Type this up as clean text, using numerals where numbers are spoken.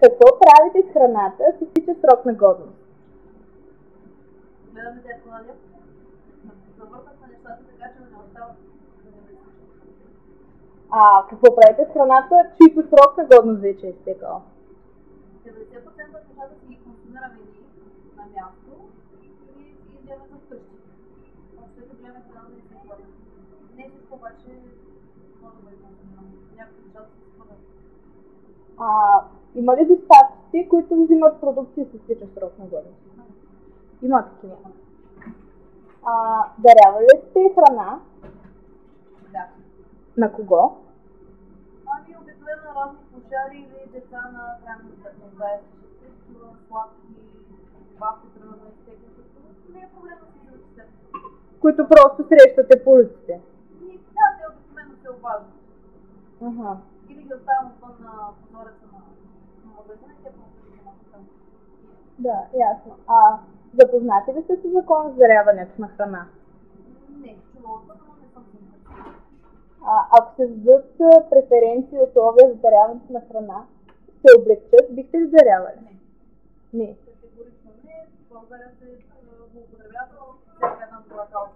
Какво правите с храната с изтича срок на годност? Гледаме детко, нали? Завъртахме нещата така, че не остава да не изтича. Какво правите с храната, чийто срок на годност вече е изтекал? 90% от нещата си ги консумираме ние на място и си ги вземем за вкъщи. Общото гледаме храна да изтекла. Не всичко обаче може да бъде консумирано. Някакви нещата се спъдат. Има ли доставчици, които взимат продукти с изтича срок на годност? Има такива. Дарявали ли сте храна? Да. На кого? Обикновено на разни пожари или деца на крайно нуждаещи се, такива сладки, бабки, примерно изтекли, не е проблем да си изръчите. Които просто срещате по улиците? Да, те обикновено се обаждат. Или ги оставям отвън на прозореца на магазина и те просто ги вземат там. Да, ясно. Запознати ли сте с закон за даряването на храна? Не, чувала съм, но не съм си. Ако се дадат преференции и условия за даряването на храна, се облегчат, бихте ли дарявали? Не. Категорично не. България се злоупотребява всяка една добра кауза.